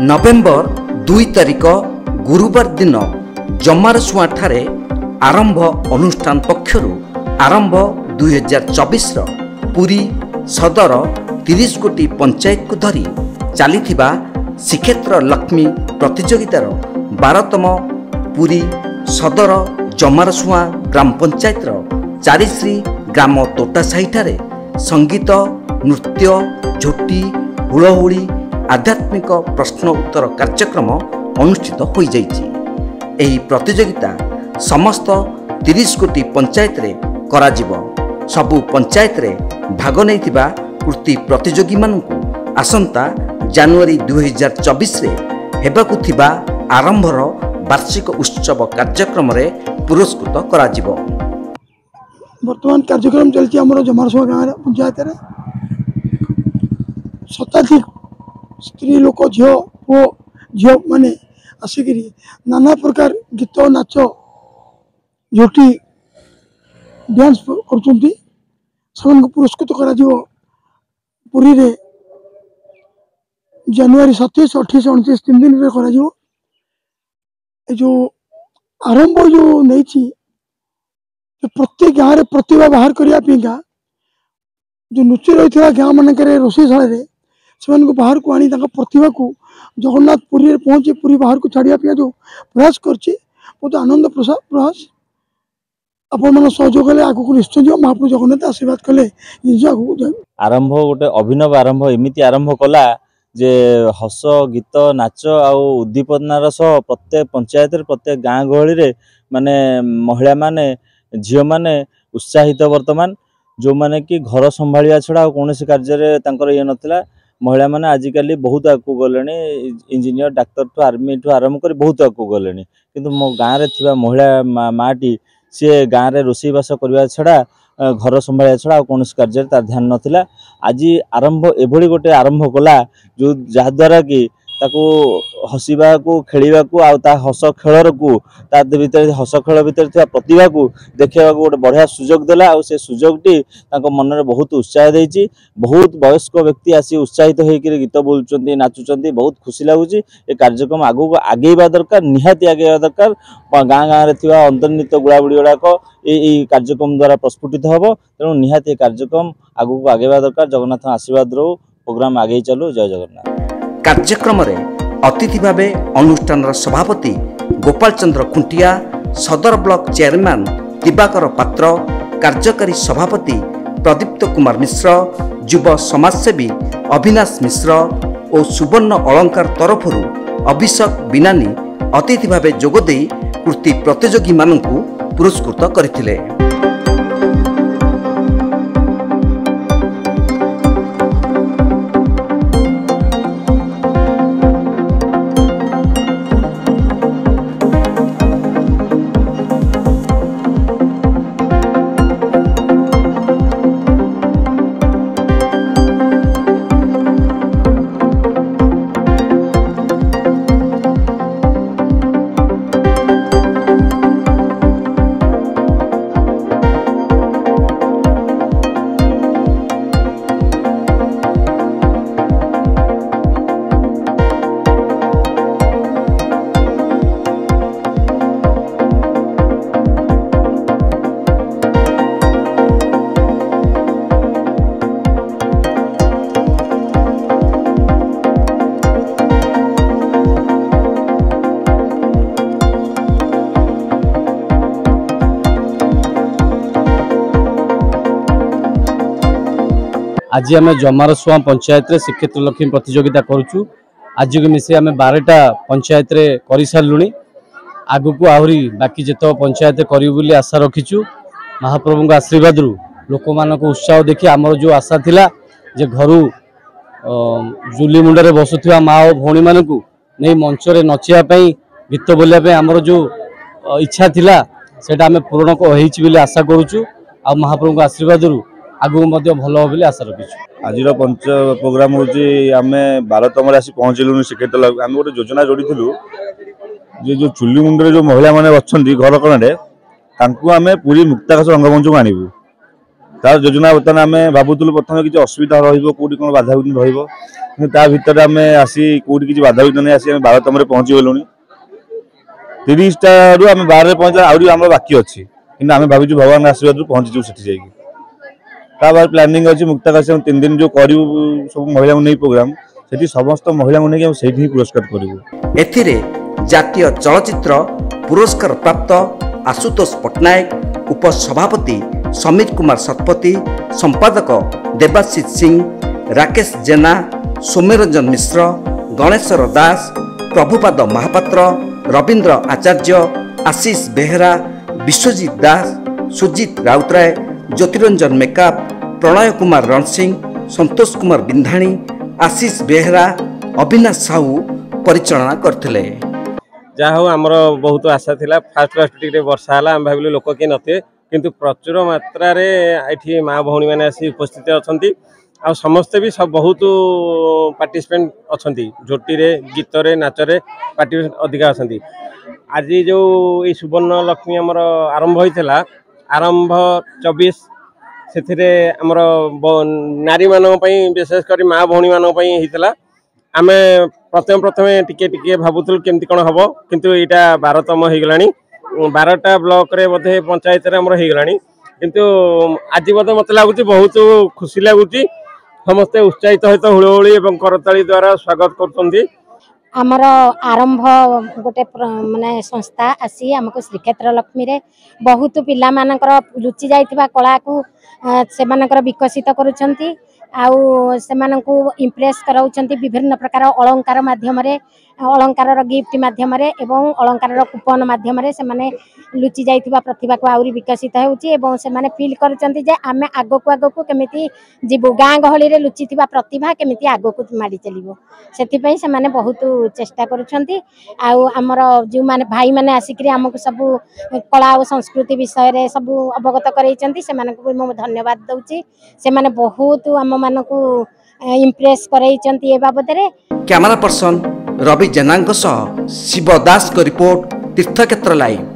नवेम्बर 2 तारिख गुरुवार दिन जमारसुआ ठारे आरंभ अनुष्ठान पक्षरु आरंभ 2024 पुरी सदर 30 कोटी पंचायत को धरी चलीथिबा श्रीक्षेत्र लक्ष्मी प्रतियोगितार 12तम पुरी सदर जमारसुआ ग्राम पंचायतर चारिश्री ग्राम तोटासाही ठारे संगीत नृत्य झोटी हुलहुली आध्यात्मिक प्रश्न उत्तर कार्यक्रम अनुष्ठित हो जाइछि। एही प्रतियोगिता समस्त 30 कोटी पंचायत रे कराजिबो। सबु पंचायत रे भाग नैथिबा कृति प्रतियोगी मानकु आसंता जनवरी 2024 रे हेबाकु थिबा आरंभर वार्षिक उत्सव कार्यक्रम रे पुरस्कृत कराजिबो। वर्तमान कार्यक्रम चलती आम जमारसुआ गाँव पंचायत रे शताधिक स्त्री लोक झील माने आसिक नाना प्रकार गीत नाच झोटी डांस कर पुरस्कृत कर पुरी रे जनवरी 27, 28, 29 3 दिन रे करा जो आरंभ जो नहीं प्रत्येक गाँव में प्रतिभा बाहर करने जो नुची रही है गाँव मानक रोषेशाला से बाहर को आनी प्रतिभा को जगन्नाथ पुरी रे पहुँचे पुरी बाहर को छाड़िया जो प्रयास करछि बहुत आनंद प्रयास आपण सहयोग कले आगु को निश्चय जो महाप्रभु जगन्नाथ आशीर्वाद कले आरंभ गोटे अभिनव आरंभ एमती आरंभ कला जे हस गीत नाच आउ उद्दीपनार सह प्रत्येक पंचायत प्रत्येक गाँ गहली रे माने महिला माने झील माने उत्साहित वर्तमान जो माने कि घर संभालिया छड़ा कौन कार्य ये नथिला महिला माने आजिकल बहुत आगू गले इंजीनियर डाक्तर ठू आर्मी ठू आरंभ कर बहुत आगू गले किंतु मो गाँव रे थिबा महिला माटी सी गाँव रे रोषेईबास करवा छड़ा घर संभालिया छड़ा कौन कार्य तार ध्यान नथिला। आज आरंभ एभली गोटे आरंभ कला जो जहाद्वारा कि ताकू हसवा को खेलवा को आ हस खेल को भीतर हस खेल भीतर प्रतिभा को देखा गोटे बढ़िया सुजोग देला और से सुजोगटी मन में बहुत उत्साह देती। बहुत वयस्क व्यक्ति आसी उत्साहित होकर गीत बोलुंट नाचुंट बहुत खुशी लगुच। ये कार्यक्रम आगू को आगेवा दरकार निहाती आगेवा दरकार गाँ गाँव में अंतर्निहित गुड़ाबुड़ी गुड़ाक ये कार्यक्रम द्वारा प्रस्फुटित हम तेणु निहाती कार्यक्रम आगू को आगेवा दरकार। जगन्नाथ आशीर्वाद रो प्रोग्राम आगे चलू। जय जगन्नाथ। कार्यक्रम रे अतिथि भावे अनुष्ठान सभापति गोपाल चंद्र खुंटिया सदर ब्लॉक चेयरमैन दिवाकर पात्र कार्यकारी सभापति प्रदीप्त कुमार मिश्र युवा समाजसेवी अविनाश मिश्र और सुवर्ण अलंकार तरफ अभिषेक बिनानी अतिथि भावे जोगदे कृति प्रतियोगी मानकु पुरस्कृत करथिले। आज आम जमारसुआ पंचायत रे श्रीक्षेत्र लक्ष्मी प्रतियोगिता करुचु। आज को मिसे आम 12टा पंचायत रे करि सारलुनी। आगु को आहरी बाकी जेत पंचायत करियो बोली आशा रखिचु। महाप्रभु का आशीर्वाद रु लोक मान को उत्साह देखि आमर जो आशा थिला जे घरु जुली मुंडरे बसुथिबा माँ और भौणी मानकु नहीं मंच रे नचिया पई गीत बोलिया पई आमर जो इच्छा थिला सेटा आम पूर्ण होईछि बोली आशा करूचु। आ महाप्रभु का आशीर्वाद रु आगु भल हो आशा रखीचु। आज पंच प्रोग्राम हूँ आम 12तम आसी पहुँचलु श्रीक्षेत्र आम गोटे योजना जोड़ी जे जो चुली मुंडे जो महिला मैंने अच्छा घर कणे आम पूरी मुक्ताकाश रंगमंच को आणबू तार योजना बर्तमान आम भावुलु प्रथम किसी असुविधा रोटी कौन बाधाविघ्न भितर आम आसी कौटी किसी बाधाविघ्न नहीं आसी 12तम पहुंची गलु 30टा आम 12 पहुंचा आहरी आम बाकी अच्छी कि आम भावुँ भगवान आशीर्वाद पहुंचीचु से बाद प्लानिंग अच्छी मुक्ताकाशी 3 दिन जो करू सब महिला नहीं प्रोग्राम से समस्त महिला नहीं पुरस्कार करूँ एथिरे जातीय चलचित्र पुरस्कार प्राप्त आशुतोष पट्टनायक उपसभापति समीर कुमार शतपथी संपादक देवाशीष सिंह राकेश जेना सौम्यरंजन मिश्र गणेश्वर दास प्रभुपाद महापात्र रवींद्र आचार्य आशीष बेहेरा विश्वजीत दास सुजीत राउतराय ज्योतिरंजन मेकाप प्रणय कुमार रणसिंह संतोष कुमार बिंधाणी आशीष बेहेरा अविनाश साहू परिचालना करथिले। जहाँ हूँ आमर बहुत आशा थिला फास्ट टिके वर्षा है आम भाविलु लोक किए नथिबे किंतु प्रचुर मात्रा ये माँ भौणी मैंने आसी उपस्थित अच्छा आ समस्ते भी सब बहुत पार्टिसिपेंट अच्छा झोटी रे गीत रे नाच रे पार्टिसिपेंट अधिका अच्छा आज जो ये सुवर्ण लक्ष्मी आमर आरंभ होता आरंभ 24 से आमर नारी मानों विशेषकर माँ भौणी मानों होता आम प्रथम टिके टिके भावुलु केमती कौन हम किंतु यहाँ 12तम हो गलानी 12टा ब्लॉक रे बोधे पंचायत रे हमर हो गलानी किंतु आज बोधे मत लगुच बहुत खुशी लगुच समस्ते उत्साहित सहित हुलहुली और करताली द्वारा स्वागत कर आमर आरंभ गोटे माने संस्था आसी आमको श्रीक्षेत्र लक्ष्मी रे बहुत पिला मानकर लुचि जाइथिबा कला को से मानकर विकसित करूछंती आउ से मानकु इम्प्रेस कराउछंती विभिन्न प्रकार अलंकार माध्यम रे अलंकार गिफ्ट माध्यम रे एवं अलंकार कूपन माध्यम रे से माने लुचि जाइथिबा प्रतिभा को आउरी विकसित होउची एवं से माने फील करूछंती जे आमे आगो को केमिति जीवु गाँ गहली रे लुचिथिबा प्रतिभा केमिति आगो को माडी चलिबो सेति पई से माने बहुत चेष्टा करूछंती आउ हमर जो माने भाई माने आसिकरी हमको सब कला और संस्कृति विषय रे सब अवगत करैछंती से मानकु मो धन्यवाद दउची से माने बहुत हम मानकु इम्प्रेस करैछंती ए बाबत रे। कैमरा पर्सन रवि जेना शिव दास को रिपोर्ट तीर्थक्षेत्र लाइव।